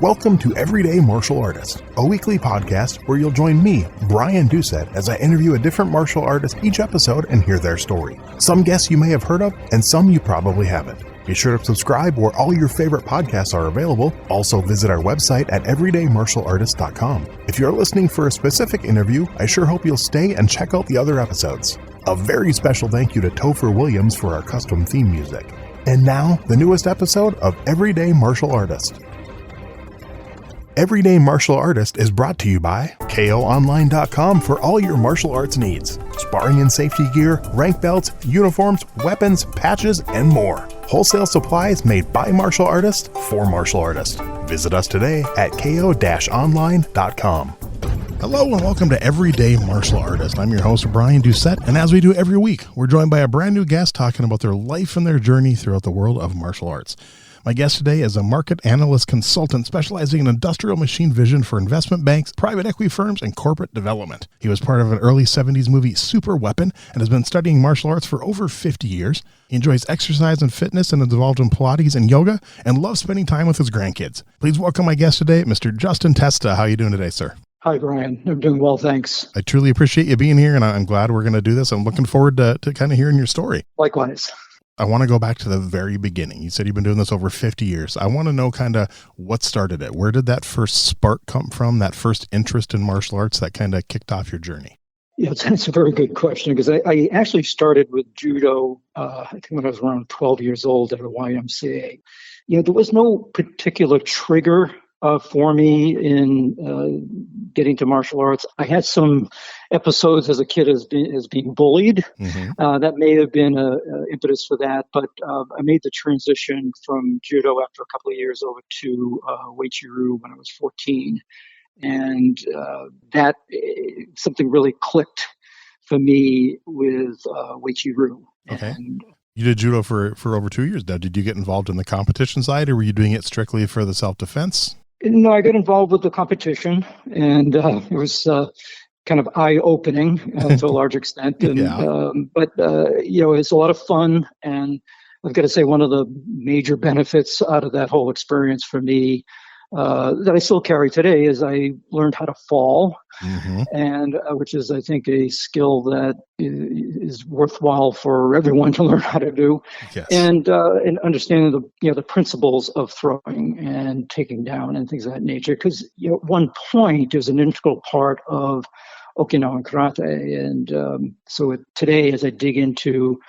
Welcome to Everyday Martial Artist, a weekly podcast where you'll join me, Brian Doucette, as I interview a different martial artist each episode and hear their story. Some guests you may have heard of, and some you probably haven't. Be sure to subscribe where all your favorite podcasts are available. Also visit our website at everydaymartialartist.com. If you're listening for a specific interview, I sure hope you'll stay and check out the other episodes. A very special thank you to Topher Williams for our custom theme music. And now, the newest episode of Everyday Martial Artist. Everyday Martial Artist is brought to you by KOOnline.com for all your martial arts needs. Sparring and safety gear, rank belts, uniforms, weapons, patches, and more. Wholesale supplies made by martial artists for martial artists. Visit us today at ko-online.com. Hello and welcome to Everyday Martial Artist. I'm your host, Brian Doucette, and as we do every week, we're joined by a brand new guest talking about their life and their journey throughout the world of martial arts. My guest today is a market analyst consultant specializing in industrial machine vision for investment banks, private equity firms, and corporate development. He was part of an early 70s movie, Super Weapon, and has been studying martial arts for over 50 years. He enjoys exercise and fitness and is involved in Pilates and yoga and loves spending time with his grandkids. Please welcome my guest today, Mr. Justin Testa. How are you doing today, sir? Hi, Brian. I'm doing well, thanks. I truly appreciate you being here, and I'm glad we're going to do this. I'm looking forward to kind of hearing your story. Likewise. I want to go back to the very beginning. You said you've been doing this over 50 years. I want to know kind of what started it. Where did that first spark come from, that first interest in martial arts that kind of kicked off your journey? Yeah, it's a very good question because I actually started with judo, I think when I was around 12 years old at a YMCA. There was no particular trigger for me in getting to martial arts. I had some episodes as a kid as being bullied. Mm-hmm. That may have been an impetus for that, but I made the transition from judo after a couple of years over to Uechi-Ryu when I was 14. And that something really clicked for me with Uechi-Ryu. Okay. And, you did judo for over 2 years now. Did you get involved in the competition side, or were you doing it strictly for the self-defense? No, I got involved with the competition, and it was kind of eye-opening to a large extent. And, yeah. But it's a lot of fun, and I've got to say one of the major benefits out of that whole experience for me that I still carry today is I learned how to fall, mm-hmm. and which is, I think, a skill that is worthwhile for everyone to learn how to do. Yes. And understanding the principles of throwing and taking down and things of that nature. Because one point is an integral part of Okinawan karate, and so today, as I dig into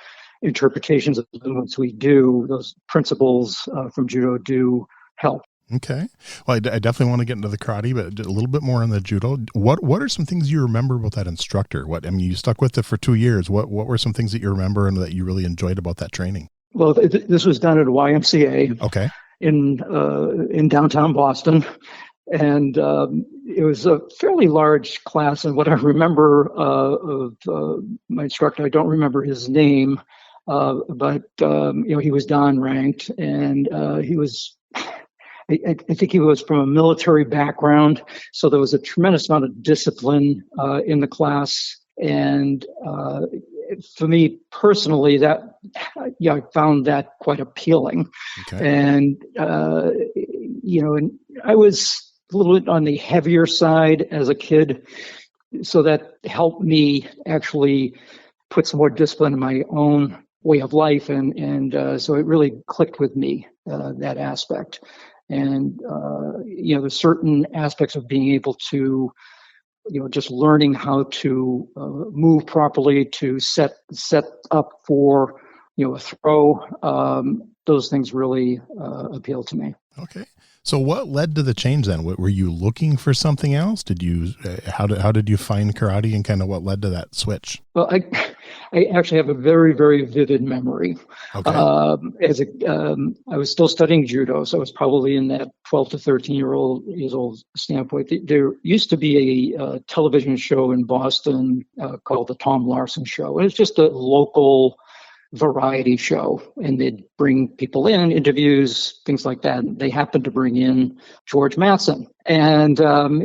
interpretations of the movements we do, those principles from judo do help. Okay. Well, I definitely want to get into the karate, but a little bit more on the judo. What are some things you remember about that instructor? You stuck with it for 2 years. What were some things that you remember and that you really enjoyed about that training? Well, this was done at a YMCA. Okay. In downtown Boston. And it was a fairly large class. And what I remember of my instructor, I don't remember his name, but he was Dan ranked, and he was... I think he was from a military background, so there was a tremendous amount of discipline in the class. And for me personally, that I found that quite appealing. Okay. And and I was a little bit on the heavier side as a kid, so that helped me actually put some more discipline in my own way of life, and so it really clicked with me, that aspect. And, there's certain aspects of being able to, just learning how to move properly, to set up for, a throw. Those things really appeal to me. Okay. So what led to the change then? Were you looking for something else? Did you, how did you find karate, and kind of what led to that switch? Well, I actually have a very, very vivid memory. Okay. I was still studying judo, so I was probably in that 12 to 13 years old standpoint. There used to be a television show in Boston called the Tom Larson Show. It was just a local variety show, and they'd bring people in, interviews, things like that. And they happened to bring in George Mattson, and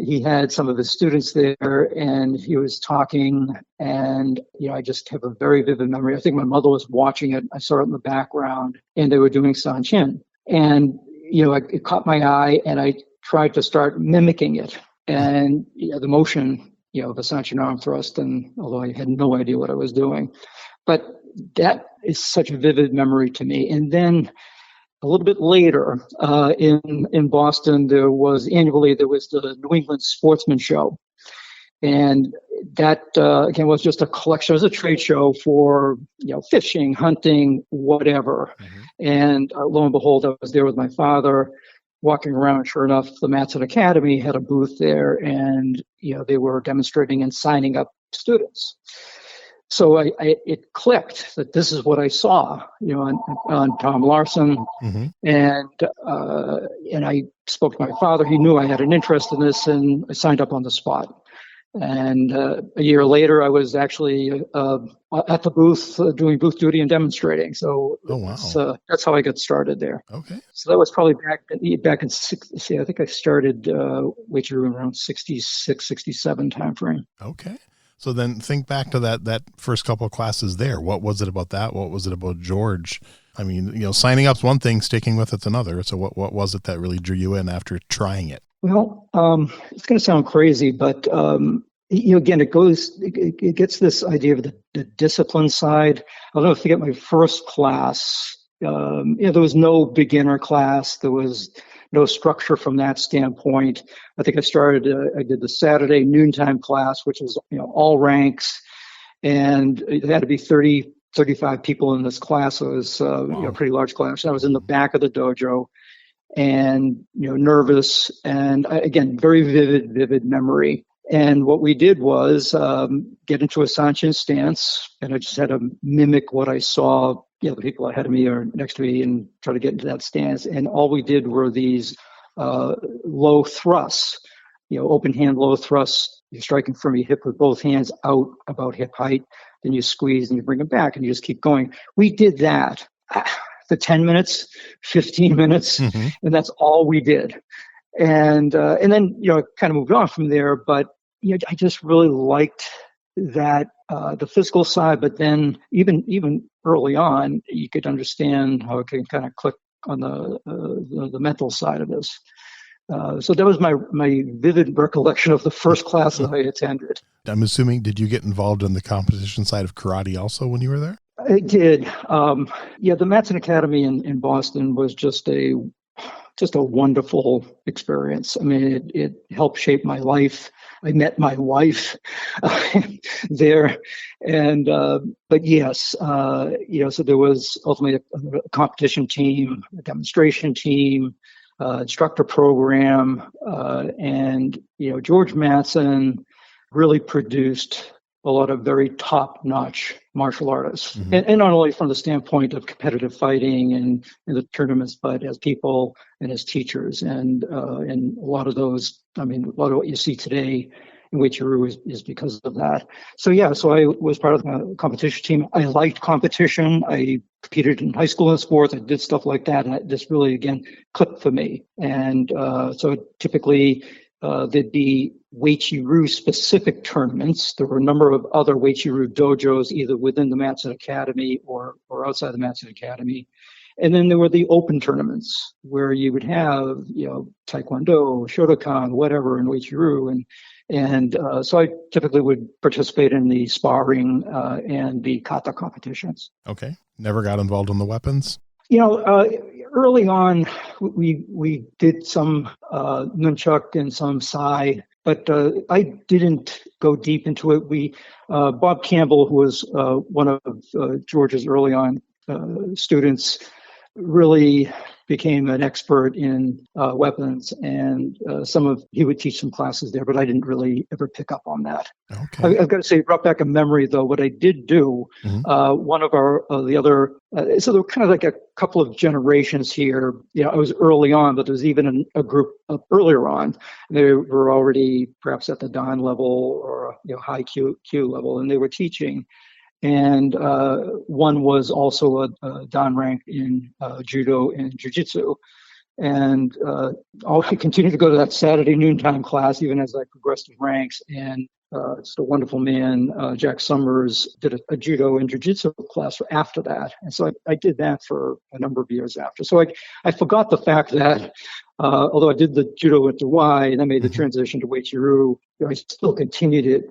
he had some of his students there, and he was talking, and I just have a very vivid memory. I think my mother was watching it. I saw it in the background, and they were doing Sanchin, and it caught my eye, and I tried to start mimicking it. And the motion, of a Sanchin arm thrust, and although I had no idea what I was doing. But that is such a vivid memory to me. And then a little bit later, in Boston, annually there was the New England Sportsman Show. And that, again, was just a collection. It was a trade show for, fishing, hunting, whatever. Mm-hmm. And lo and behold, I was there with my father walking around. Sure enough, the Mattson Academy had a booth there, and, they were demonstrating and signing up students. So it clicked that this is what I saw, on Tom Larson. Mm-hmm. And I spoke to my father. He knew I had an interest in this, and I signed up on the spot. And a year later, I was actually at the booth doing booth duty and demonstrating. So that's how I got started there. Okay. So that was probably back in 60. I think I started Uechi-Ryu around 66, 67 timeframe. Okay. So then think back to that first couple of classes there. What was it about that? What was it about George? I mean, signing up's one thing, sticking with it's another. So what was it that really drew you in after trying it? Well, it's going to sound crazy, but again, it gets this idea of the discipline side. I'll never forget my first class. There was no beginner class. There was no structure from that standpoint. I think I did the Saturday noontime class, which was all ranks, and it had to be 30, 35 people in this class. So it was a pretty large class. I was in the back of the dojo. And, nervous, and again, very vivid memory. And what we did was get into a Sanchin stance, and I just had to mimic what I saw, the people ahead of me or next to me, and try to get into that stance. And all we did were these low thrusts, open hand low thrusts. You're striking from your hip with both hands out about hip height, then you squeeze and you bring them back, and you just keep going. We did that. The 10 minutes, 15 minutes, mm-hmm. and that's all we did. And then, kind of moved on from there, but, I just really liked that, the physical side, but then even early on, you could understand how it can kind of click on the mental side of this. So that was my vivid recollection of the first class that I attended. I'm assuming, did you get involved in the competition side of karate also when you were there? I did. The Mattson Academy in Boston was just a wonderful experience. I mean, it helped shape my life. I met my wife there, and but yes, so there was ultimately a competition team, a demonstration team, instructor program, and George Mattson really produced a lot of very top-notch martial artists, mm-hmm. and not only from the standpoint of competitive fighting and the tournaments, but as people and as teachers, and a lot of those. I mean, a lot of what you see today in Uechi-Ryu is because of that. So I was part of the competition team. I liked competition. I competed in high school in sports. I did stuff like that, and this really again clicked for me. And so typically. There'd be Uechi-Ryu specific tournaments. There were a number of other Uechi-Ryu dojos, either within the Mattson Academy or outside the Mattson Academy. And then there were the open tournaments where you would have, Taekwondo, Shotokan, whatever in Uechi-Ryu. And so I typically would participate in the sparring and the kata competitions. Okay. Never got involved in the weapons? Early on, we did some nunchuck and some sai, but I didn't go deep into it. Bob Campbell, who was one of George's early on students, really became an expert in weapons, and he would teach some classes there, but I didn't really ever pick up on that. Okay. I've got to say, it brought back a memory though. What I did do, mm-hmm. One of the other, so there were kind of like a couple of generations here. I was early on, but there was even a group earlier on. They were already perhaps at the Dan level or high Q level, and they were teaching. And one was also a Dan rank in judo and jiu-jitsu. And I continued to go to that Saturday noontime class, even as I progressed in ranks. And just a wonderful man, Jack Summers, did a judo and jiu-jitsu class after that. And so I did that for a number of years after. So I forgot the fact that Although I did the judo at the Y and I made the transition to Uechi-Ryu, I still continued it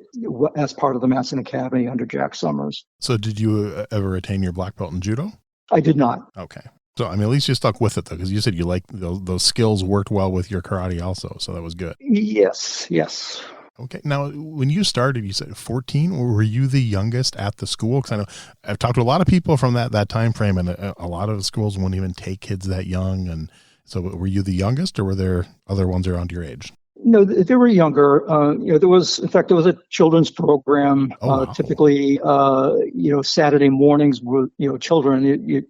as part of the Mattson Academy under Jack Summers. So did you ever attain your black belt in judo? I did not. Okay. So, I mean, at least you stuck with it, though, because you said you like those skills worked well with your karate also. So that was good. Yes. Okay. Now, when you started, you said 14. Were you the youngest at the school? Because I know I've talked to a lot of people from that time frame, and a lot of the schools won't even take kids that young. And so were you the youngest, or were there other ones around your age? No, they were younger. There was a children's program. Wow. Typically, Saturday mornings with children.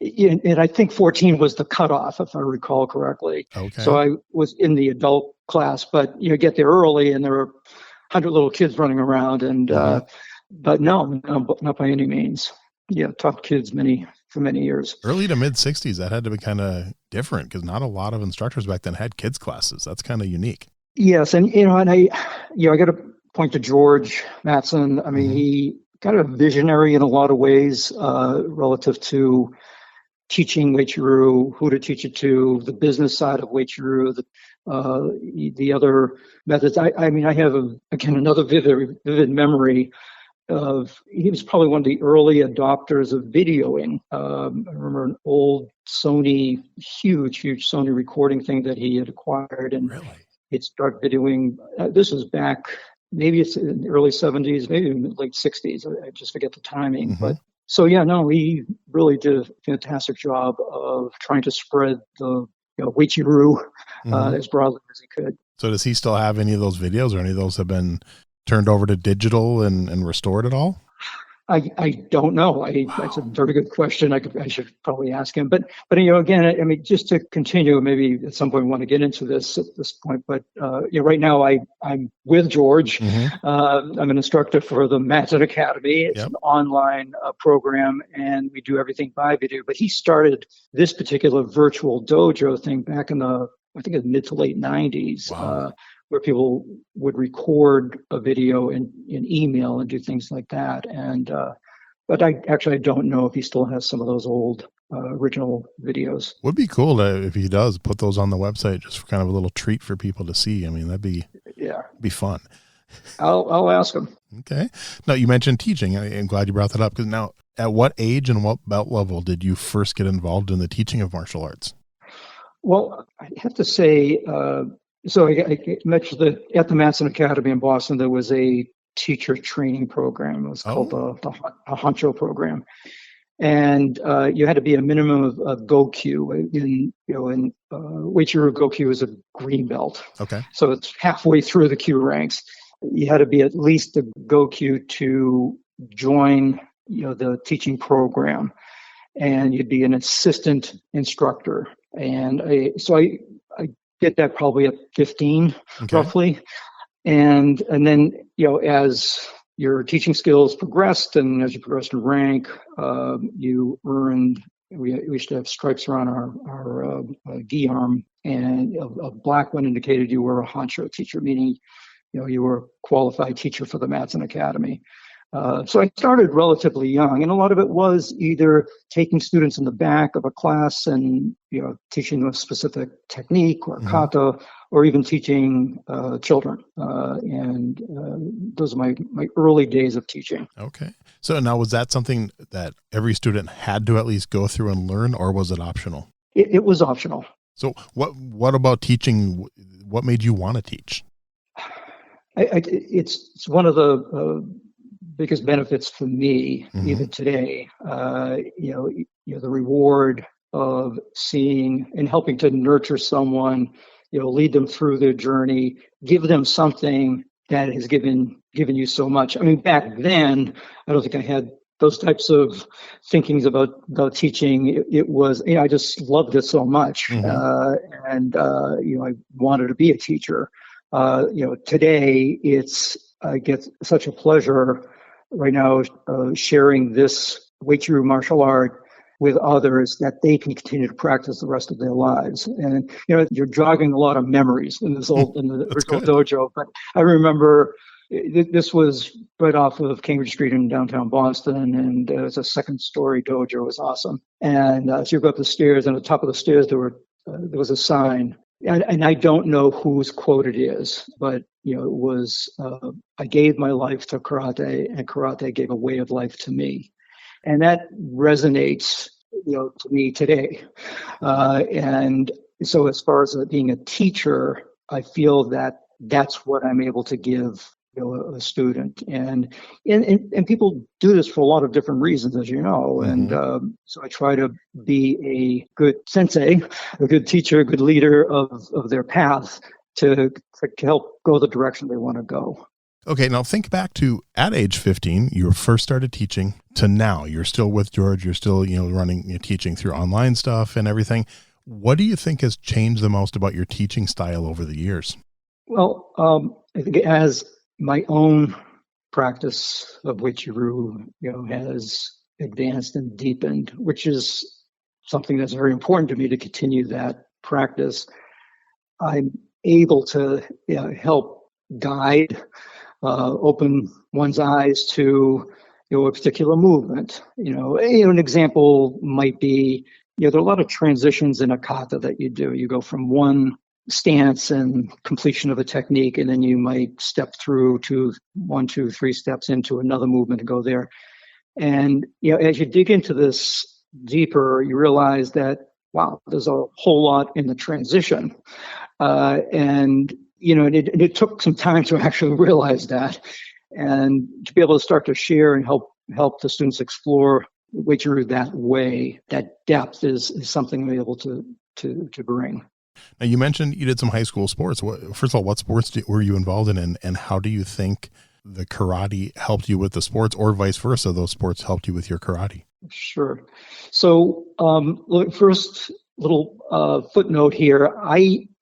And I think 14 was the cutoff, if I recall correctly. Okay. So I was in the adult class, but you get there early, and there were 100 little kids running around, and but no, not by any means. Yeah, taught kids for many years. Early to mid 60s, that had to be kind of different because not a lot of instructors back then had kids classes. That's kind of unique. Yes, and I got to point to George Mattson. I mean, he kind of a visionary in a lot of ways relative to teaching Uechi-Ryu, who to teach it to, the business side of Uechi-Ryu, the other methods. I mean, I have another vivid memory of, he was probably one of the early adopters of videoing. I remember an old Sony, huge Sony recording thing that he had acquired, and Really? he'd start videoing. This was back, maybe it's in the early 70s, maybe in the late 60s. I just forget the timing. But so, he really did a fantastic job of trying to spread the Uechi-Ryu as broadly as he could. So does he still have any of those videos, or any of those have been turned over to digital and restored at all? I don't know. That's a very good question. I should probably ask him. But again, I mean, just to continue, maybe at some point we want to get into this at this point. But right now I'm with George. I'm an instructor for the Mattson Academy. It's an online program, and we do everything by video. But he started this particular virtual dojo thing back in the mid to late 90s. Wow. Where people would record a video and email and do things like that. And but I don't know if he still has some of those old original videos. Would be cool if he does put those on the website, just for kind of a little treat for people to see. I mean, that'd be fun. I'll ask him. Okay. Now, you mentioned teaching. I'm glad you brought that up, because now, at what age and what belt level did you first get involved in the teaching of martial arts? Well, I have to say, so I mentioned that at the Mattson Academy in Boston, there was a teacher training program. It was called the Honcho program. And you had to be a minimum of Gokyu. In Uechi-Ryu, Gokyu is a green belt. Okay. So it's halfway through the Kyu ranks. You had to be at least a Gokyu to join the teaching program. And you'd be an assistant instructor. And I did that probably at 15, roughly. And then, as your teaching skills progressed and as you progressed in rank, you earned, we used to have stripes around our gi arm, and a black one indicated you were a honcho teacher, meaning, you were a qualified teacher for the Mattson Academy. So I started relatively young, and a lot of it was either taking students in the back of a class and teaching them a specific technique or kata, or even teaching children. And those are my early days of teaching. Okay. So now, was that something that every student had to at least go through and learn, or was it optional? It was optional. So what about teaching? What made you want to teach? It's one of the biggest benefits for me, even today. The reward of seeing and helping to nurture someone, lead them through their journey, give them something that has given you so much. I mean, back then, I don't think I had those types of thinkings about teaching. It was, I just loved it so much, and I wanted to be a teacher. Today I get such a pleasure right now sharing this Uechi-Ryu martial art with others that they can continue to practice the rest of their lives. And you're jogging a lot of memories in the original dojo. But I remember this was right off of Cambridge Street in downtown Boston, and it was a second-story dojo. It was awesome. And so you go up the stairs, and at the top of the stairs there were there was a sign, and I don't know whose quote it is, but it was, I gave my life to karate, and karate gave a way of life to me. And that resonates, to me today. And so as far as being a teacher, I feel that that's what I'm able to give a student. And people do this for a lot of different reasons, as you know. Mm-hmm. And so I try to be a good sensei, a good teacher, a good leader of their path to help go the direction they want to go. Okay, now think back to at age 15, you first started teaching to now. You're still with George. You're still, running, teaching through online stuff and everything. What do you think has changed the most about your teaching style over the years? Well, I think as my own practice of Uechi-Ryu, has advanced and deepened, which is something that's very important to me to continue that practice. I'm able to help guide, open one's eyes to a particular movement. An example might be there are a lot of transitions in a kata that you do. You go from one stance and completion of a technique, and then you might step through to 1, 2, 3 steps into another movement and go there. And as you dig into this deeper, you realize that wow, there's a whole lot in the transition, and it took some time to actually realize that, and to be able to start to share and help the students explore Uechi-Ryu that way. That depth is something I'm able to bring. Now, you mentioned you did some high school sports. First of all, what sports were you involved in, and how do you think the karate helped you with the sports, or vice versa, those sports helped you with your karate? Sure. So, first little footnote here.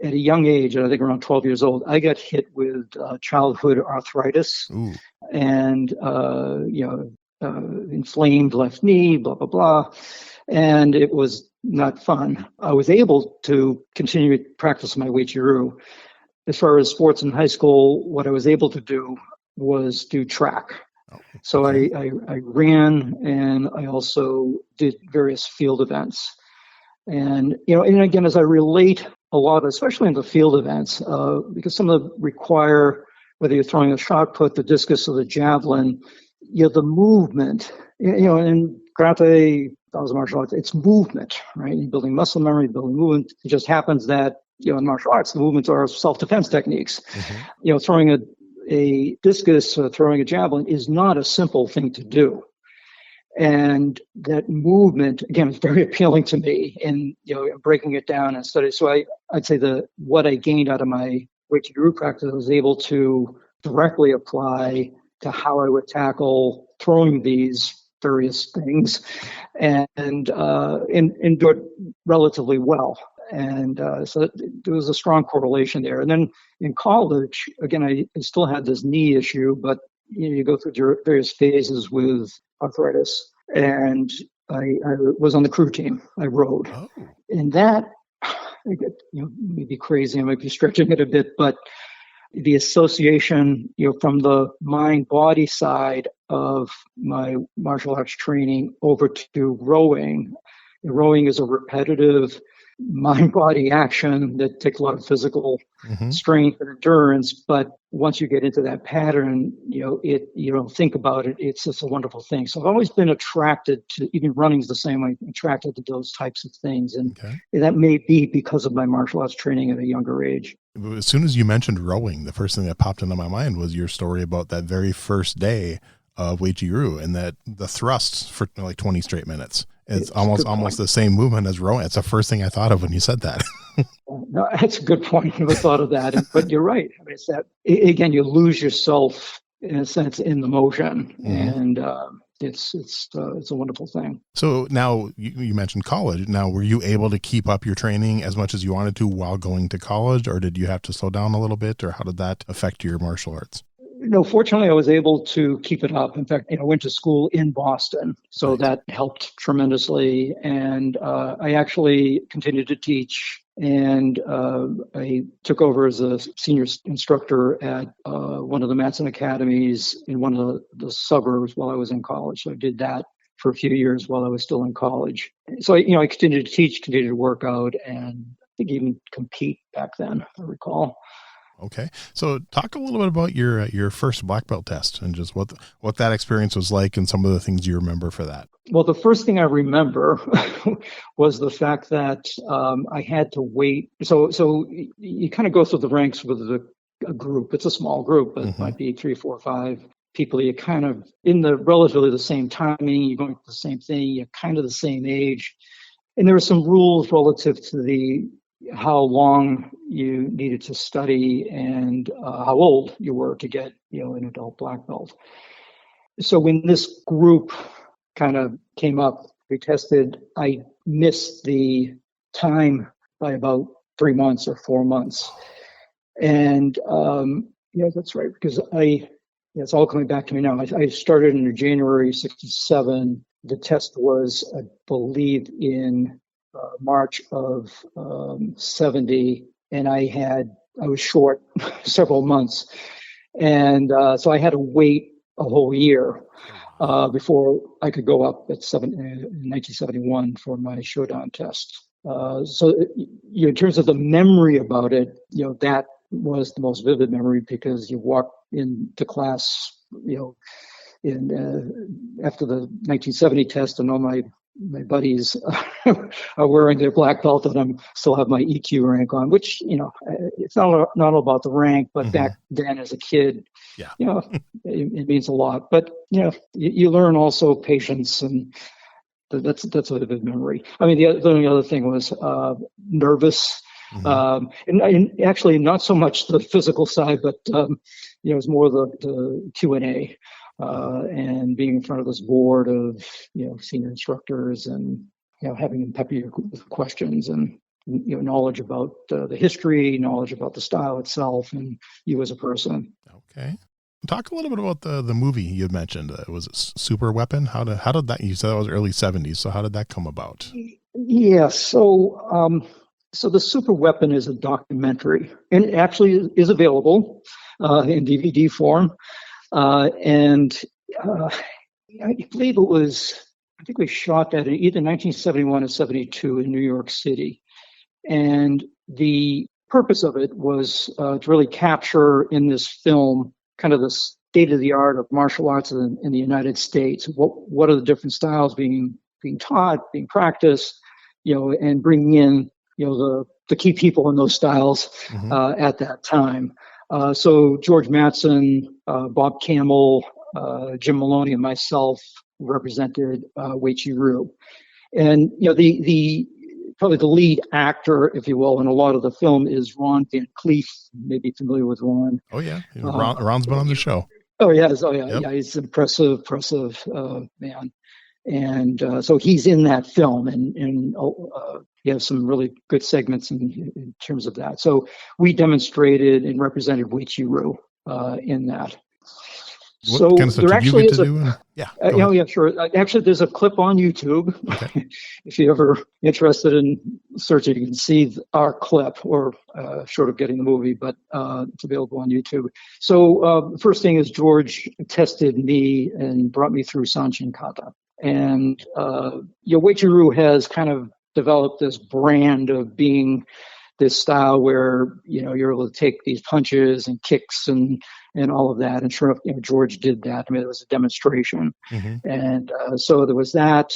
At a young age, I think around 12 years old, I got hit with childhood arthritis. Ooh. And, inflamed left knee, blah, blah, blah. And it was not fun. I was able to continue to practice my Uechi-Ryu. As far as sports in high school, what I was able to do was do track. Oh, so okay. I ran, and I also did various field events. And, and again, as I relate a lot, especially in the field events, because some of them require, whether you're throwing a shot put, the discus, or the javelin, the movement, in karate, martial arts, it's movement, right? You're building muscle memory, building movement. It just happens that, in martial arts, the movements are self-defense techniques. Mm-hmm. Throwing a discus or throwing a javelin is not a simple thing to do. And that movement, again, is very appealing to me, and, breaking it down and study. So I'd say what I gained out of my Uechi-Ryu practice, I was able to directly apply to how I would tackle throwing these various things, and do it relatively well. And so there was a strong correlation there. And then in college, again, I still had this knee issue, but you go through various phases with arthritis. And I was on the crew team. I rowed. Oh. And that, maybe crazy, I might be stretching it a bit, but the association, from the mind-body side of my martial arts training over to rowing. Rowing is a repetitive mind-body action that takes a lot of physical strength and endurance. But once you get into that pattern, you don't think about it. It's just a wonderful thing. So I've always been attracted to, even running is the same way, attracted to those types of things. And that may be because of my martial arts training at a younger age. As soon as you mentioned rowing, the first thing that popped into my mind was your story about that very first day of Uechi-Ryu, and that the thrusts for like 20 straight minutes. It's almost the same movement as rowing. It's the first thing I thought of when you said that. No, that's a good point. I never thought of that. But you're right. I mean, it's that, again, you lose yourself in a sense in the motion, and it's a wonderful thing. So now you mentioned college. Now, were you able to keep up your training as much as you wanted to while going to college, or did you have to slow down a little bit, or how did that affect your martial arts? No, fortunately, I was able to keep it up. In fact, I went to school in Boston, so that helped tremendously. And I actually continued to teach, and I took over as a senior instructor at one of the Mattson Academies in one of the suburbs while I was in college. So I did that for a few years while I was still in college. So I continued to teach, continued to work out, and think even compete back then, I recall. Okay. So talk a little bit about your first black belt test and just what that experience was like and some of the things you remember for that. Well, the first thing I remember was the fact that I had to wait. So you kind of go through the ranks with a group. It's a small group, but it might be 3, 4, 5 people. You kind of in the relatively the same timing. You're going through the same thing. You're kind of the same age, and there were some rules relative to how long you needed to study and how old you were to get an adult black belt. So when this group kind of came up, we tested, I missed the time by about 3 months or 4 months. And that's right, because it's all coming back to me now. I started in January 67. The test was, I believe, in March of 70, and I was short several months. And so I had to wait a whole year before I could go up in 1971 for my Shodan test. So in terms of the memory about it, that was the most vivid memory, because you walk into class, after the 1970 test, and all my buddies are wearing their black belt, and I still have my EQ rank on, which, it's not about the rank, but back then as a kid, it means a lot. But, you learn also patience, and that's a vivid memory. I mean, the only other thing was nervous. And actually not so much the physical side, but, it was more the Q&A. And being in front of this board of senior instructors, and having them pepper you with questions, and knowledge about the history, knowledge about the style itself, and you as a person. Okay, talk a little bit about the movie you had mentioned. Was it Super Weapon? How did that? You said that was early 70s. So how did that come about? Yeah. So the Super Weapon is a documentary, and it actually is available in DVD form. And I believe I think we shot that in either 1971 or 72 in New York City. And the purpose of it was to really capture in this film kind of the state of the art of martial arts in the United States. What are the different styles being taught, being practiced, and bringing in, the key people in those styles at that time. So George Mattson, Bob Campbell, Jim Maloney, and myself represented Uechi-Ryu. And probably the lead actor, if you will, in a lot of the film is Ron Van Cleef. You may be familiar with Ron. Oh yeah, Ron's been on the show. Oh yeah, yeah. He's an impressive man. And so he's in that film, and he has some really good segments in terms of that. So we demonstrated and represented Uechi-Ryu in that. What so kind of stuff there did actually you get is to do? yeah, sure. Actually, there's a clip on YouTube. Okay. If you're ever interested in searching, you can see our clip, or short of getting the movie, but it's available on YouTube. So the first thing is George tested me and brought me through Sanshin Kata. And Uechi-Ryu has kind of developed this brand of being this style where you're able to take these punches and kicks and all of that. And sure enough, George did that. I mean, it was a demonstration, and so there was that.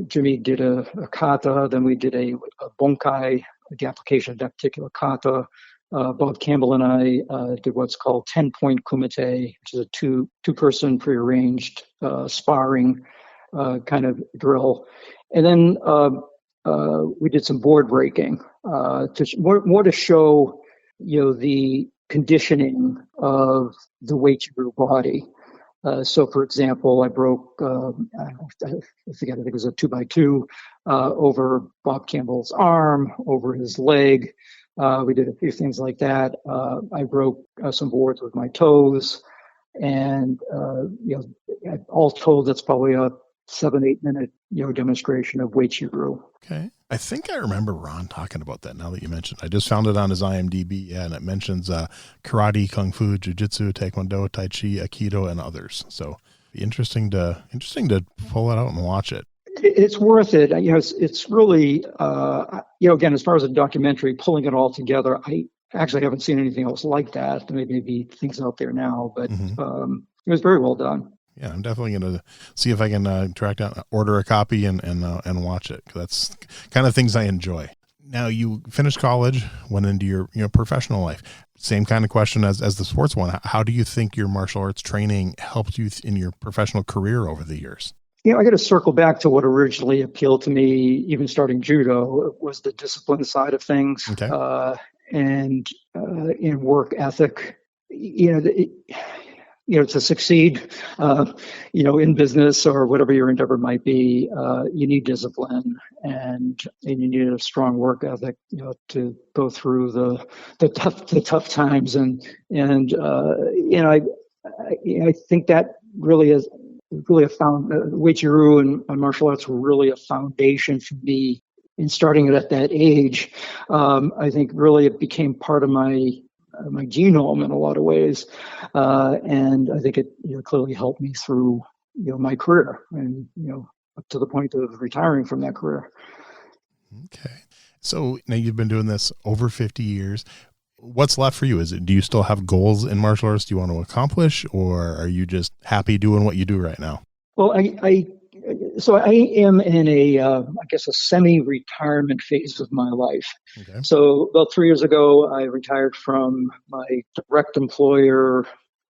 Jimmy did a kata, then we did a bonkai, the application of that particular kata. Bob Campbell and I did what's called 10-point kumite, which is a two-person prearranged sparring kind of drill. And then we did some board breaking more to show the conditioning of the Uechi-Ryu body. So, for example, I broke, I think it was a 2x2 over Bob Campbell's arm, over his leg. We did a few things like that. I broke some boards with my toes, and all told, that's probably a 7-8 minute demonstration of Uechi-Ryu. Okay, I think I remember Ron talking about that. Now that you mentioned, I just found it on his IMDb, and it mentions karate, kung fu, jiu-jitsu, taekwondo, tai chi, aikido, and others. So, interesting to pull it out and watch it. It's worth it. It's really, again, as far as a documentary, pulling it all together, I actually haven't seen anything else like that. There may be things out there now, but it was very well done. Yeah, I'm definitely going to see if I can track down, order a copy and watch it. 'Cause that's kind of things I enjoy. Now you finished college, went into your professional life. Same kind of question as the sports one. How do you think your martial arts training helped you in your professional career over the years? I got to circle back to what originally appealed to me, even starting judo, was the discipline side of things, Okay. and in work ethic. To succeed, in business or whatever your endeavor might be, you need discipline and you need a strong work ethic, to go through the tough times. I think that really is really Uechi-Ryu and martial arts were really a foundation for me in starting it at that age. I think really it became part of my genome in a lot of ways, and I think it clearly helped me through my career and up to the point of retiring from that career. Okay, so now you've been doing this over 50 years. What's left for you? Do you still have goals in martial arts you want to accomplish, or are you just happy doing what you do right now? Well, so I am in a semi-retirement phase of my life. Okay. So about 3 years ago, I retired from my direct employer,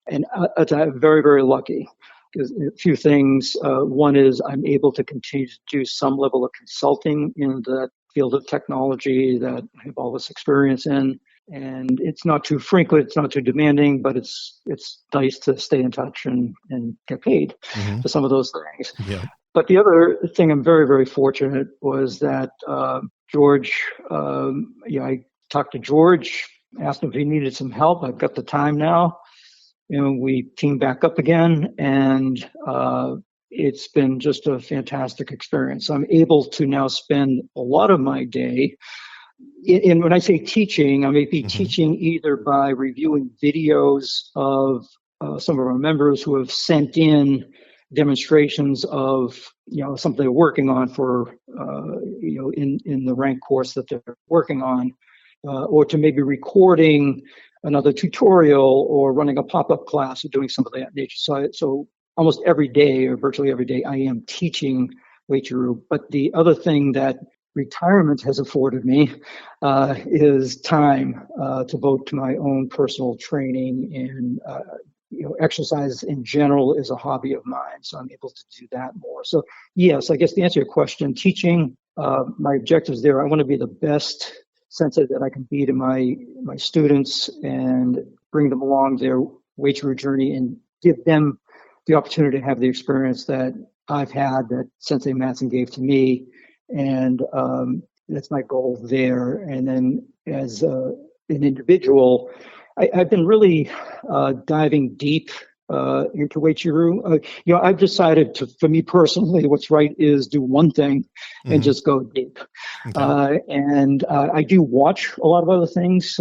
and I'm very, very lucky. Because a few things. One is I'm able to continue to do some level of consulting in the field of technology that I have all this experience in. And it's not too frequent, it's not too demanding, but it's nice to stay in touch and get paid for some of those things. Yeah. But the other thing I'm very, very fortunate was that George, I talked to George, asked him if he needed some help. I've got the time now. We teamed back up again, and it's been just a fantastic experience. I'm able to now spend a lot of my day, and when I say teaching, I may be teaching either by reviewing videos of some of our members who have sent in demonstrations of something they're working on for in the rank course that they're working on, or to maybe recording another tutorial or running a pop-up class or doing some of that nature. So almost every day or virtually every day I am teaching Uechi-Ryu. But the other thing that retirement has afforded me is time to devote to my own personal training, and exercise in general is a hobby of mine, so I'm able to do that more. So yes, I guess to answer your question, teaching, my objectives there, I want to be the best sensei that I can be to my students and bring them along their Uechi-Ryu journey and give them the opportunity to have the experience that I've had, that Sensei Mattson gave to me. And that's my goal there. And then as an individual, I've been really diving deep into Uechi-Ryu. I've decided for me personally, what's right is do one thing and just go deep. Okay. And I do watch a lot of other things.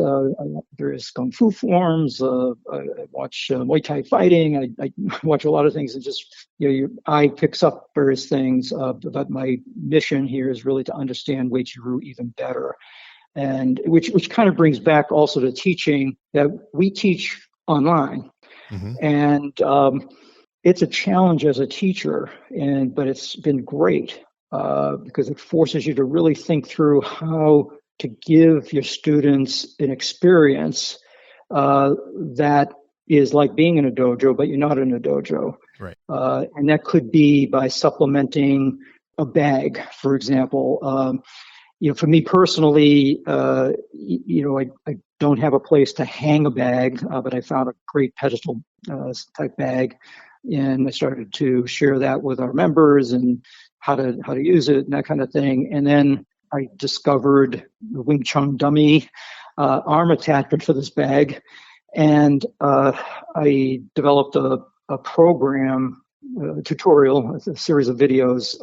Various Kung Fu forms. I watch Muay Thai fighting. I watch a lot of things, and just, your eye picks up various things. But my mission here is really to understand Uechi-Ryu even better. And which kind of brings back also to teaching, that we teach online. And it's a challenge as a teacher, but it's been great because it forces you to really think through how to give your students an experience that is like being in a dojo, but you're not in a dojo. Right. And that could be by supplementing a bag, for example. For me personally, I don't have a place to hang a bag, but I found a great pedestal type bag, and I started to share that with our members and how to use it and that kind of thing. And then I discovered the Wing Chun dummy arm attachment for this bag, and I developed a program, tutorial, a series of videos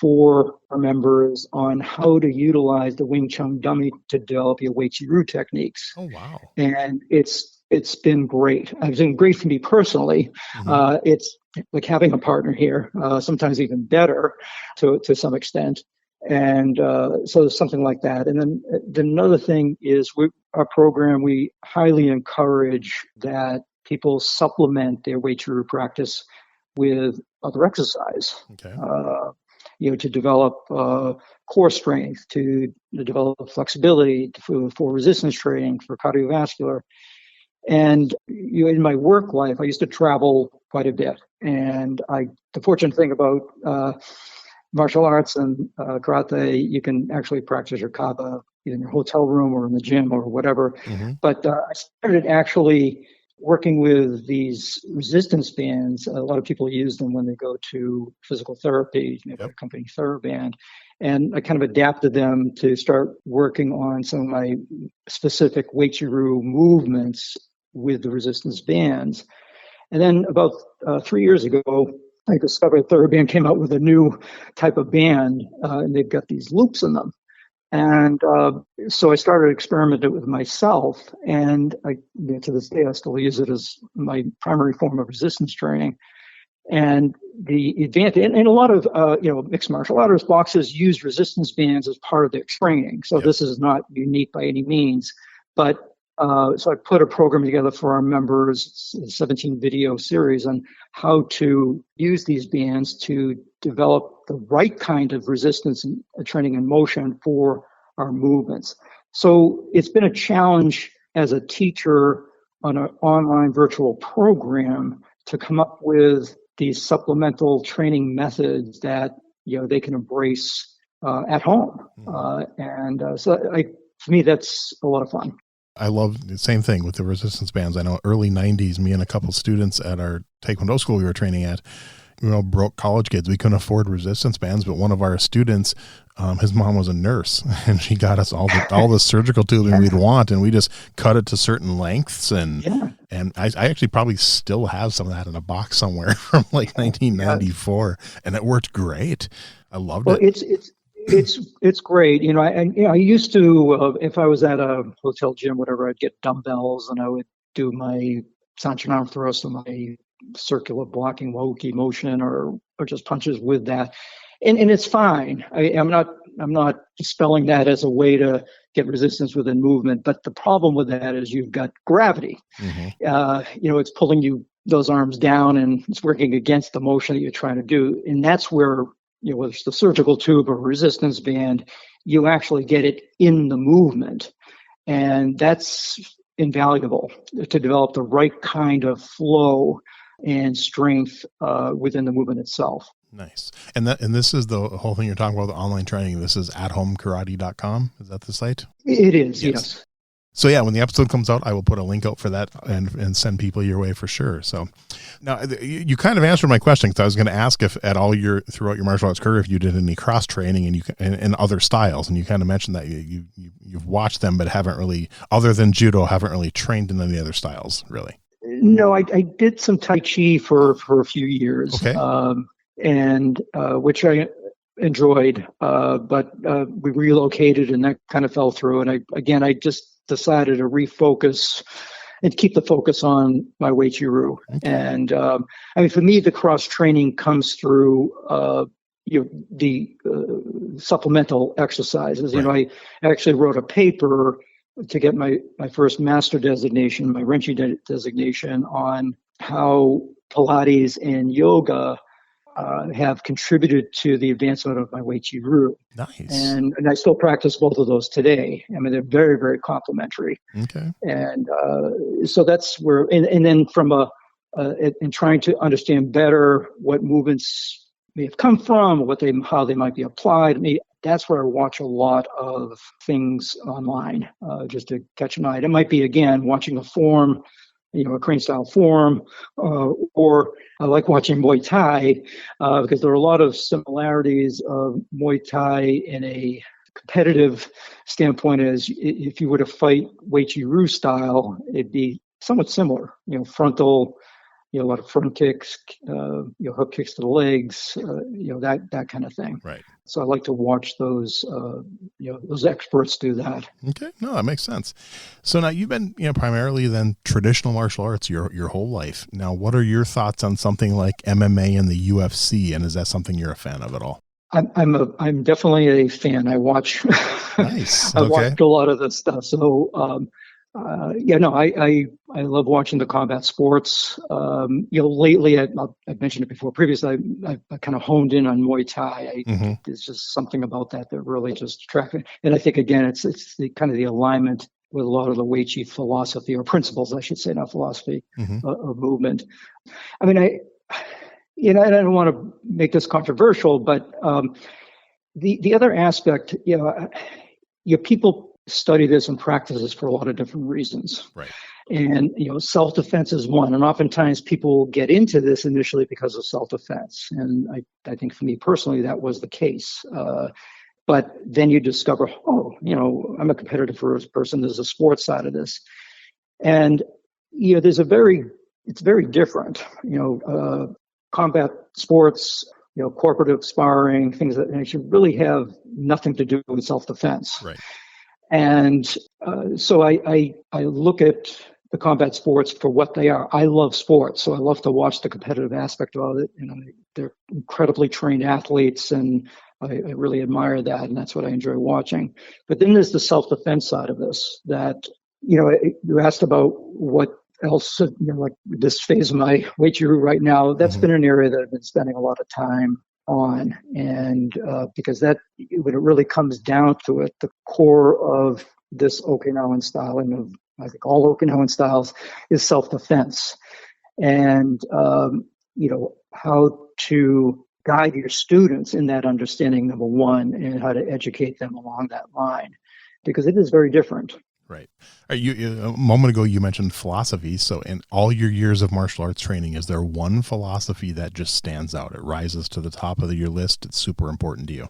for our members on how to utilize the Wing Chun dummy to develop your Uechi-Ryu techniques. Oh, wow. And it's It's been great. It's been great for me personally. It's like having a partner here, sometimes even better to some extent. And so something like that. And then another thing is our program, we highly encourage that people supplement their Uechi-Ryu practice with other exercise. Okay. To develop core strength, to develop flexibility, for resistance training, for cardiovascular. And in my work life, I used to travel quite a bit. And the fortunate thing about martial arts and karate, you can actually practice your kata either in your hotel room or in the gym or whatever. But I started actually working with these resistance bands. A lot of people use them when they go to physical therapy, accompanying TheraBand. And I kind of adapted them to start working on some of my specific Uechi-Ryu movements with the resistance bands. And then about 3 years ago, I discovered TheraBand came out with a new type of band, and they've got these loops in them. And so I started experimenting with myself, and to this day, I still use it as my primary form of resistance training. And the advantage, and a lot of mixed martial artists, boxers use resistance bands as part of their training. So this is not unique by any means. But so I put a program together for our members, a 17 video series on how to use these bands to develop the right kind of resistance and training and motion for our movements. So it's been a challenge as a teacher on an online virtual program to come up with these supplemental training methods that they can embrace at home. So for me, that's a lot of fun. I love the same thing with the resistance bands. I know early 90s, me and a couple students at our Taekwondo school we were training at, broke college kids. We couldn't afford resistance bands, but one of our students, his mom was a nurse, and she got us all the surgical tubing we'd want, and we just cut it to certain lengths. And I actually probably still have some of that in a box somewhere from like 1994, and it worked great. I loved it. It's great. I used to, if I was at a hotel gym, whatever, I'd get dumbbells and I would do my Sanchin arm thrust or my circular blocking Woki motion or just punches with that. And it's fine. I'm not dispelling that as a way to get resistance within movement. But the problem with that is you've got gravity. It's pulling those arms down and it's working against the motion that you're trying to do. And that's where, whether it's the surgical tube or resistance band, you actually get it in the movement. And that's invaluable to develop the right kind of flow and strength within the movement itself. Nice. And this is the whole thing you're talking about, the online training. This is athomekarate.com. Is that the site? It is, yes. So yeah, when the episode comes out, I will put a link out for that and send people your way for sure. So now you kind of answered my question, because I was going to ask if at all throughout your martial arts career, if you did any cross training and other styles, and you kind of mentioned that you've watched them, but haven't really, other than judo, haven't really trained in any other styles, really. No, I did some Tai Chi for a few years, okay. And which I enjoyed, but we relocated and that kind of fell through. And I just decided to refocus and keep the focus on my Uechi-Ryu. Okay. And for me, the cross training comes through the supplemental exercises. Right. I actually wrote a paper to get my first master designation, my Renshi designation, on how Pilates and yoga have contributed to the advancement of my Uechi-Ryu. Nice. And I still practice both of those today. They're very, very complementary. Okay. And so that's where, and then from in trying to understand better what movements may have come from, how they might be applied. That's where I watch a lot of things online, just to catch an eye. It might be, again, watching a form, a crane style form, or I like watching Muay Thai because there are a lot of similarities of Muay Thai in a competitive standpoint. As if you were to fight Uechi-Ryu style, it'd be somewhat similar. Frontal, a lot of front kicks, hook kicks to the legs, that kind of thing. Right. So I like to watch those, those experts do that. Okay. No, that makes sense. So now you've been, primarily then traditional martial arts your whole life. Now, what are your thoughts on something like MMA and the UFC? And is that something you're a fan of at all? I'm definitely a fan. I watch, Nice. I Okay. watched a lot of this stuff. So, I love watching the combat sports. Lately, I've mentioned it before. Previously, I kind of honed in on Muay Thai. There's just something about that really just attracted me. And I think again, it's the kind of the alignment with a lot of the Uechi philosophy or principles, I should say, not philosophy, of movement. I mean, and I don't want to make this controversial, but the other aspect, people study this and practice this for a lot of different reasons. Right. And, self-defense is one. And oftentimes people get into this initially because of self-defense. And I think for me personally, that was the case. But then you discover, I'm a competitive person. There's a sports side of this. And, it's very different, combat sports, cooperative sparring, things that actually really have nothing to do with self-defense. Right. And so I look at the combat sports for what they are. I love sports, so I love to watch the competitive aspect of it. They're incredibly trained athletes, and I really admire that, and that's what I enjoy watching. But then there's the self-defense side of this that, you asked about what else, like this phase of my Uechi-Ryu right now, that's been an area that I've been spending a lot of time on, and because that, when it really comes down to it, the core of this Okinawan style, and I think all Okinawan styles, is self-defense, and how to guide your students in that understanding, number one, and how to educate them along that line, because it is very different. Right. A moment ago, you mentioned philosophy. So in all your years of martial arts training, is there one philosophy that just stands out? It rises to the top of your list. It's super important to you.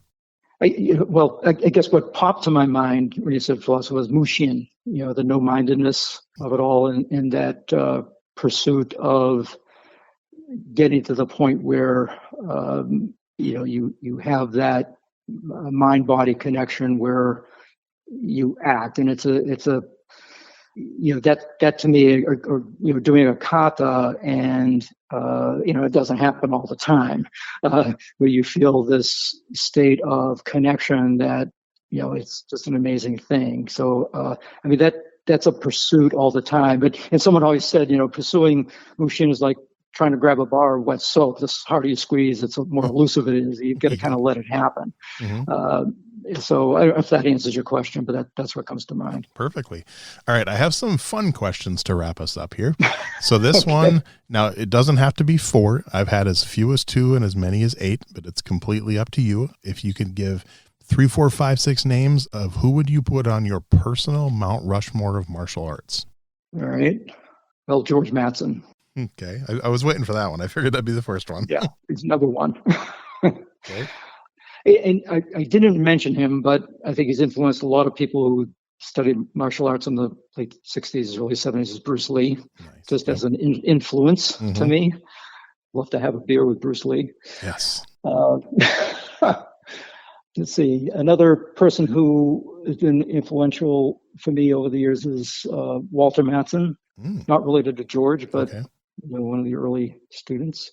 I guess what popped to my mind when you said philosophy was Mushin, the no-mindedness of it all, and that pursuit of getting to the point where, you have that mind-body connection where you act, and it's a that to me, or doing a kata, and it doesn't happen all the time, where you feel this state of connection that it's just an amazing thing. So that's a pursuit all the time. And someone always said, pursuing Mushin is like trying to grab a bar of wet soap. The harder you squeeze, it's the more elusive it is. You've got to kind of let it happen. So I don't know if that answers your question, but that's what comes to mind. Perfectly. All right. I have some fun questions to wrap us up here. So this Okay. one, now it doesn't have to be 4. I've had as few as 2 and as many as 8, but it's completely up to you. If you could give 3, 4, 5, 6 names of who would you put on your personal Mount Rushmore of martial arts? All right. Well, George Mattson. Okay. I was waiting for that one. I figured that'd be the first one. Yeah, he's number one. Okay. And I didn't mention him, but I think he's influenced a lot of people who studied martial arts in the late 60s, early 70s, is Bruce Lee, Nice. just as an influence to me. Love to have a beer with Bruce Lee. Yes. Let's see. Another person who has been influential for me over the years is Walter Mattson. Not related to George, but Okay. one of the early students.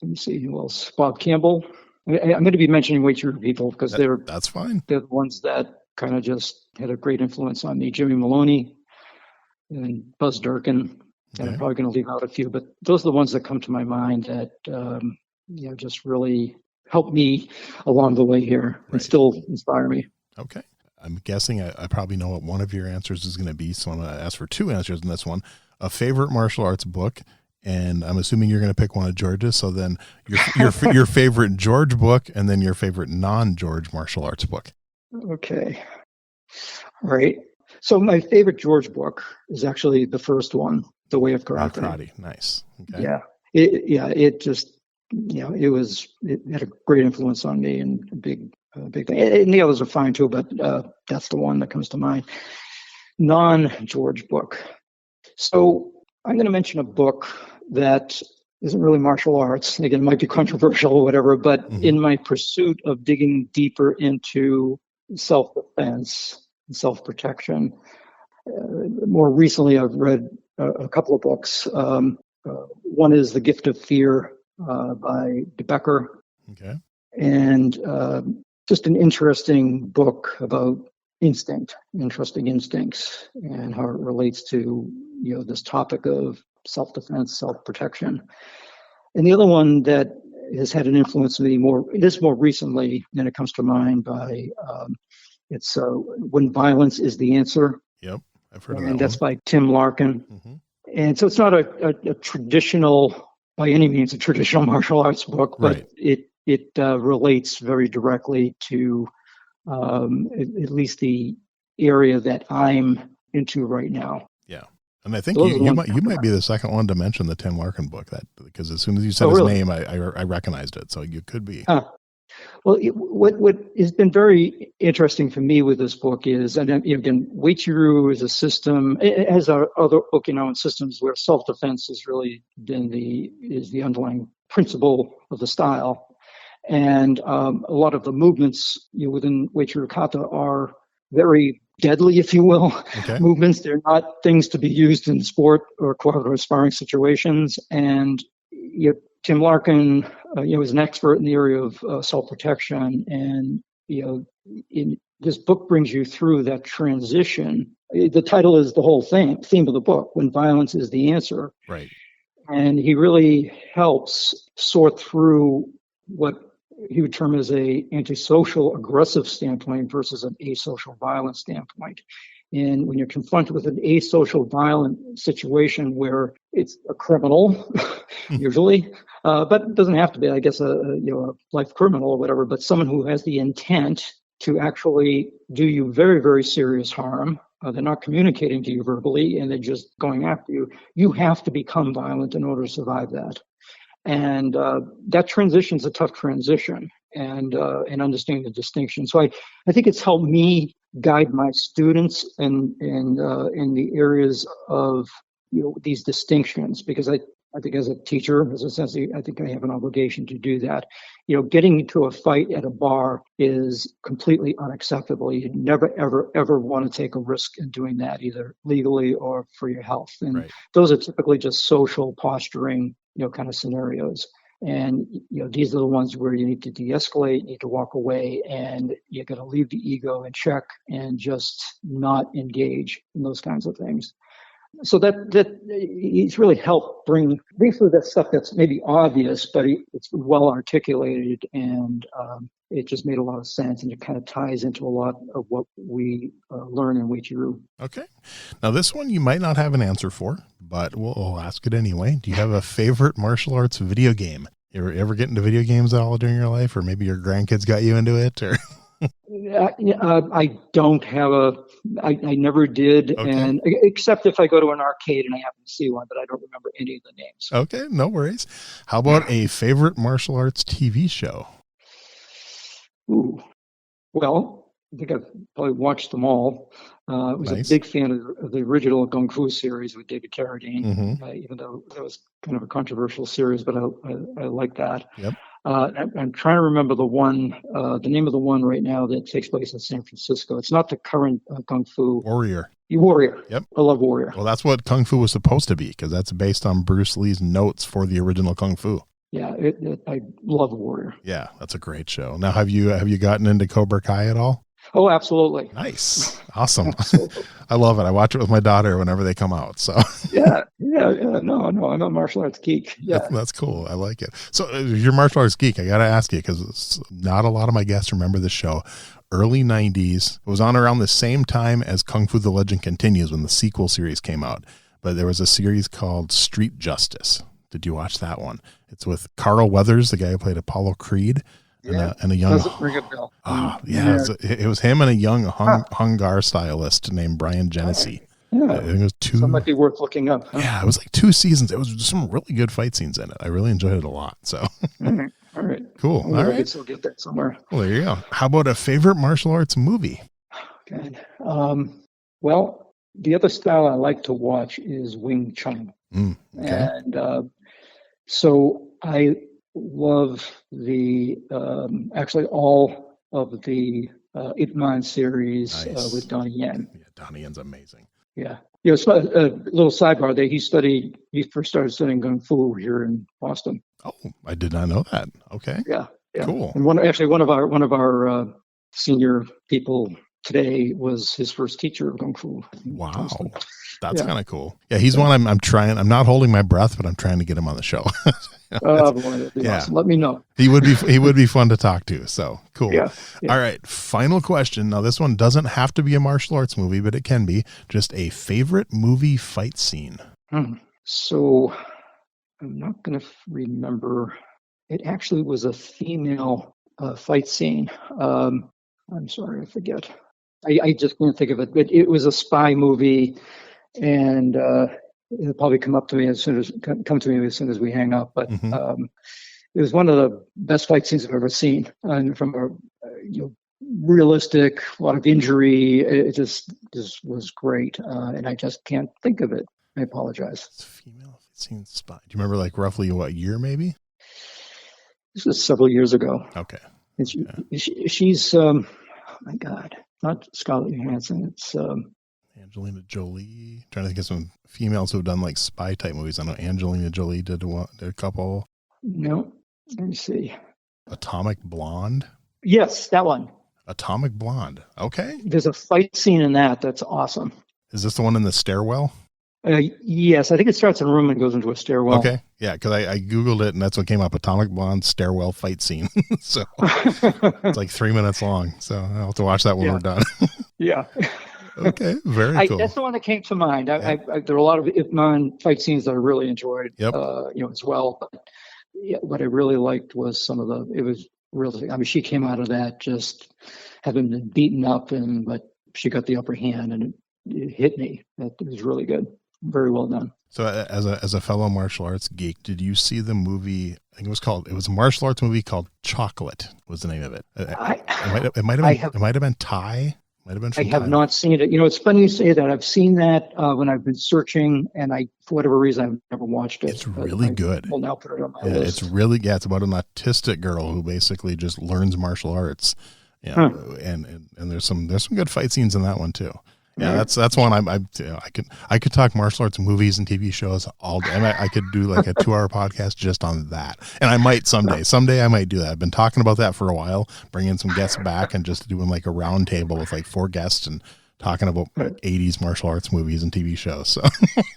Let me see who else. Bob Campbell. I'm going to be mentioning Uechi-Ryu people because That's fine. they're the ones that kind of just had a great influence on me. Jimmy Maloney and Buzz Durkin. And I'm probably going to leave out a few, but those are the ones that come to my mind that just really helped me along the way here and still inspire me. Okay. I'm guessing I probably know what one of your answers is going to be, so I'm going to ask for 2 answers in this one. A favorite martial arts book, and I'm assuming you're going to pick one of George's, so then your favorite George book, and then your favorite non-George martial arts book. Okay. All right. So my favorite George book is actually the first one, The Way of Karate. Karate. Nice. Okay. Yeah. It just, it had a great influence on me, and a big thing. And the others are fine too, but that's the one that comes to mind. Non-George book. So I'm going to mention a book that isn't really martial arts. Again, it might be controversial or whatever, but in my pursuit of digging deeper into self-defense and self-protection, more recently I've read a couple of books. One is The Gift of Fear by De Becker. Okay. And just an interesting book about interesting instincts, and how it relates to, this topic of self-defense, self-protection. And the other one that has had an influence on me more recently, and it comes to mind by, it's When Violence is the Answer. Yep, I've heard of that. And that's by Tim Larkin. Mm-hmm. And so it's not a traditional, by any means, a traditional martial arts book, but right. it relates very directly to at least the area that I'm into right now. Yeah. And I think you might be the second one to mention the Tim Larkin book, because as soon as you said his name, I recognized it. So you could be. Well, what has been very interesting for me with this book is, and again, Uechi-Ryu is a system, as are other Okinawan systems, where self-defense has really been the underlying principle of the style. And a lot of the movements within Uechi-Ryu Kata are very deadly, if you will, movements. They're not things to be used in sport or cooperative sparring situations. And Tim Larkin, is an expert in the area of self-protection, and this book brings you through that transition. The title is the whole theme of the book: When Violence is the Answer. Right. And he really helps sort through what he would term as a antisocial aggressive standpoint versus an asocial violent standpoint. And when you're confronted with an asocial violent situation where it's a criminal, usually, but it doesn't have to be, I guess, a life criminal or whatever, but someone who has the intent to actually do you very, very serious harm. They're not communicating to you verbally, and they're just going after you. You have to become violent in order to survive that. And that transition's a tough transition, and understanding the distinction. So I think it's helped me guide my students in the areas of these distinctions, because I think as a teacher, as a sensei, I think I have an obligation to do that. Getting into a fight at a bar is completely unacceptable. You never, ever, ever want to take a risk in doing that, either legally or for your health. And those are typically just social posturing, kind of scenarios. And, these are the ones where you need to de-escalate, you need to walk away, and you got to leave the ego in check and just not engage in those kinds of things. So that he's really helped bring through that stuff that's maybe obvious, but it's well articulated, and it just made a lot of sense, and it kind of ties into a lot of what we learn in Uechi-Ryu. Okay. Now this one you might not have an answer for, but we'll ask it anyway. Do you have a favorite martial arts video game? You ever get into video games at all during your life, or maybe your grandkids got you into it, or? I don't have I never did, and except if I go to an arcade and I happen to see one, but I don't remember any of the names. Okay, no worries. How about a favorite martial arts TV show? Ooh, well, I think I've probably watched them all. I was a big fan of the original Kung Fu series with David Carradine, even though that was kind of a controversial series, but I like that. Yep. I'm trying to remember the name of the one right now that takes place in San Francisco. It's not the current Kung Fu. Warrior. Yep. I love Warrior. Well, that's what Kung Fu was supposed to be, because that's based on Bruce Lee's notes for the original Kung Fu. Yeah, I love Warrior. Yeah, that's a great show. Now, have you gotten into Cobra Kai at all? Oh, absolutely. Nice. Awesome. Absolutely. I love it. I watch it with my daughter whenever they come out. So yeah. No, I'm a martial arts geek. Yeah. That's cool. I like it. So you're a martial arts geek. I got to ask you, because not a lot of my guests remember this show. Early 90s. It was on around the same time as Kung Fu The Legend Continues, when the sequel series came out. But there was a series called Street Justice. Did you watch that one? It's with Carl Weathers, the guy who played Apollo Creed. And a young, doesn't ring a bell. It was him and a young Hungar stylist named Brian Genesee. Yeah, I think it was two. So it might be worth looking up. Huh? Yeah, it was like 2 seasons. It was some really good fight scenes in it. I really enjoyed it a lot. So, all right, cool. All right, I could still get that somewhere. Well, there you go. How about a favorite martial arts movie? Good. Well, the other style I like to watch is Wing Chun, and So I love the actually all of the Ip Man series Nice. with Donnie Yen. Yeah, Donnie Yen's amazing. Yeah. A little sidebar there. He first started studying Kung Fu here in Boston. Oh, I did not know that. Okay. Yeah. Cool. And one of our senior people today was his first teacher of Kung Fu. Wow. That's kind of cool. Yeah, he's one I'm trying. I'm not holding my breath, but I'm trying to get him on the show. Awesome. Let me know. He would be fun to talk to. So cool. Yeah. All right. Final question. Now, this one doesn't have to be a martial arts movie, but it can be just a favorite movie fight scene. So I'm not going to remember. It actually was a female fight scene. I'm sorry, I forget. I just can't think of it. But it was a spy movie, and it'll probably come to me as soon as we hang up. But it was one of the best fight scenes I've ever seen, and from a realistic, a lot of injury. It just was great, and I just can't think of it. I apologize. It's female fight scene spy. Do you remember like roughly what year maybe? This was several years ago. Okay. And she's oh my God, not Scarlett Johansson. It's Angelina Jolie. Trying to think of some females who have done like spy type movies. I know Angelina Jolie did a couple. No, let me see. Atomic Blonde. Yes, that one. Atomic Blonde. Okay. There's a fight scene in that's awesome. Is this the one in the stairwell? Yes, I think it starts in a room and goes into a stairwell. Okay. Yeah, because I Googled it and that's what came up. Atomic Blonde stairwell fight scene. So it's like 3 minutes long. So I'll have to watch that when we're done. Yeah. Okay. Very cool. That's the one that came to mind. There are a lot of Ip Man fight scenes that I really enjoyed, as well. But what I really liked was it was really, I mean, she came out of that just having been beaten up, but she got the upper hand and it hit me. That was really good. Very well done. So as a fellow martial arts geek, did you see the movie? I think it was a martial arts movie called Chocolate was the name of it. It might have been Thai. Might have been. I have not seen it. It's funny you say that. I've seen that when I've been searching, and for whatever reason, I've never watched it. It's really good. We'll now put it on my list. It's really it's about an autistic girl who basically just learns martial arts. Yeah, and there's some good fight scenes in that one too. Yeah, that's one I could talk martial arts movies and TV shows all day. I could do like a 2-hour podcast just on that, and I might someday. Someday I might do that. I've been talking about that for a while, bringing some guests back and just doing like a round table with like 4 guests and talking about 80s martial arts movies and TV shows. So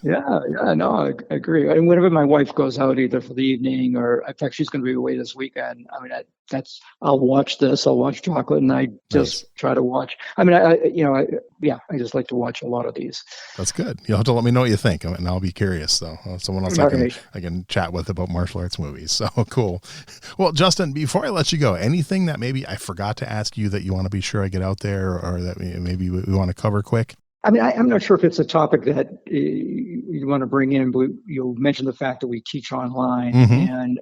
no, I agree. And whenever my wife goes out either for the evening or in fact she's going to be away this weekend, I mean I'll watch this. I'll watch Chocolate, and I just try to watch. I mean, I just like to watch a lot of these. That's good. You'll have to let me know what you think, and I'll be curious. So someone else I can chat with about martial arts movies. So cool. Well, Justin, before I let you go, anything that maybe I forgot to ask you that you want to be sure I get out there, or that maybe we want to cover quick? I mean, I'm not sure if it's a topic that you want to bring in, but you mentioned the fact that we teach online. And,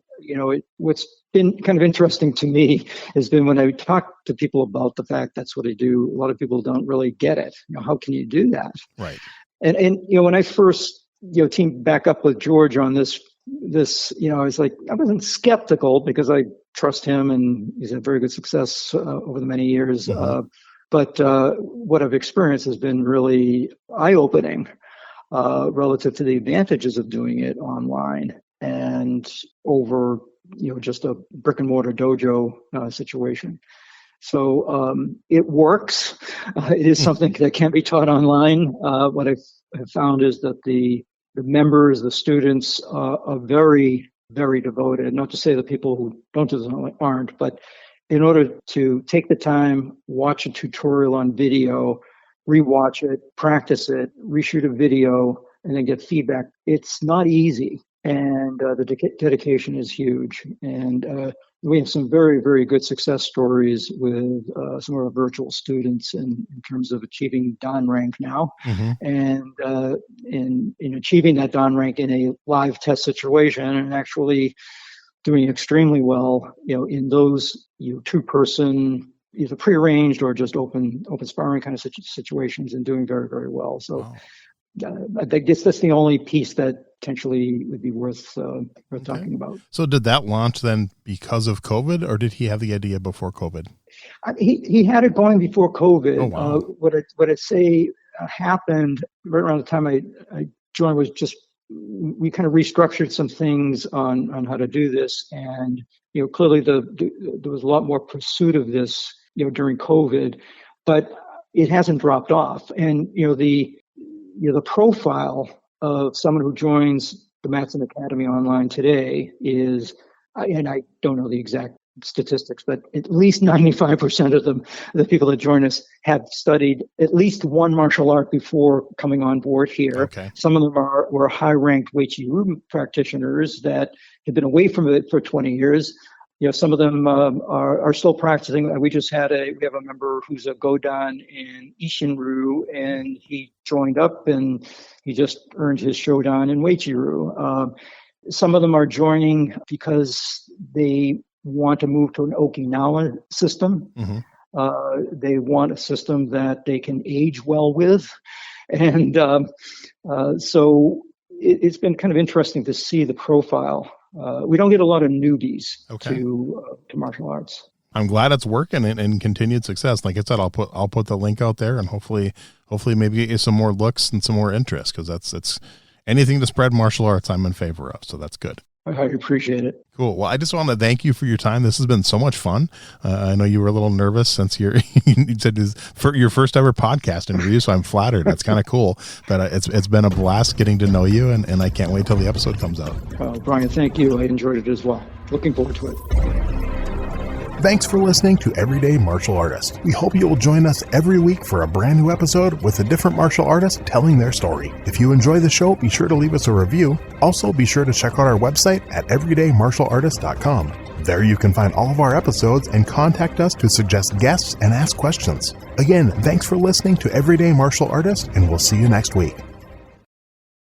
what's been kind of interesting to me has been when I talk to people about the fact that's what I do, a lot of people don't really get it. How can you do that? Right. And when I first, teamed back up with George on this, I was like, I wasn't skeptical because I trust him and he's had very good success over the many years. But what I've experienced has been really eye-opening relative to the advantages of doing it online and over, just a brick and mortar dojo situation. So it works. It is something that can be taught online. What I've found is that the members, the students are very, very devoted. Not to say that people who don't do this aren't, but in order to take the time, watch a tutorial on video, rewatch it, practice it, reshoot a video, and then get feedback, it's not easy. And the dedication is huge. And we have some very, very good success stories with some of our virtual students in terms of achieving Dan rank now. And in achieving that Dan rank in a live test situation and actually doing extremely well, in those 2-person, either prearranged or just open sparring kind of situations, and doing very, very well. So I guess that's the only piece that potentially would be worth talking about. So did that launch then because of COVID, or did he have the idea before COVID? He had it going before COVID. Oh, wow. What I'd say happened right around the time I joined was just we kind of restructured some things on how to do this, and clearly there was a lot more pursuit of this during COVID, but it hasn't dropped off. And the profile of someone who joins the Mattson Academy online today is, and I don't know the exact statistics, but at least 95% of the people that join us have studied at least one martial art before coming on board here. Okay. Some of them were high-ranked Uechi-Ryu practitioners that have been away from it for 20 years. Some of them are still practicing. We have a member who's a Godan in Isshin-Ryu, and he joined up and he just earned his Shodan in Uechi-Ryu. Some of them are joining because they want to move to an Okinawa system. Mm-hmm. They want a system that they can age well with. And so it's been kind of interesting to see the profile. We don't get a lot of newbies to martial arts. I'm glad it's working and continued success. Like I said, I'll put the link out there, and hopefully maybe get you some more looks and some more interest, because it's anything to spread martial arts I'm in favor of. So that's good. I appreciate it. Cool. Well, I just want to thank you for your time. This has been so much fun. I know you were a little nervous since you said this for your first ever podcast interview, so I'm flattered. That's kind of cool. But it's been a blast getting to know you, and I can't wait till the episode comes out. Brian, thank you. I enjoyed it as well. Looking forward to it. Thanks for listening to Everyday Martial Artist. We hope you will join us every week for a brand new episode with a different martial artist telling their story. If you enjoy the show, be sure to leave us a review. Also, be sure to check out our website at everydaymartialartist.com. There you can find all of our episodes and contact us to suggest guests and ask questions. Again, thanks for listening to Everyday Martial Artist, and we'll see you next week.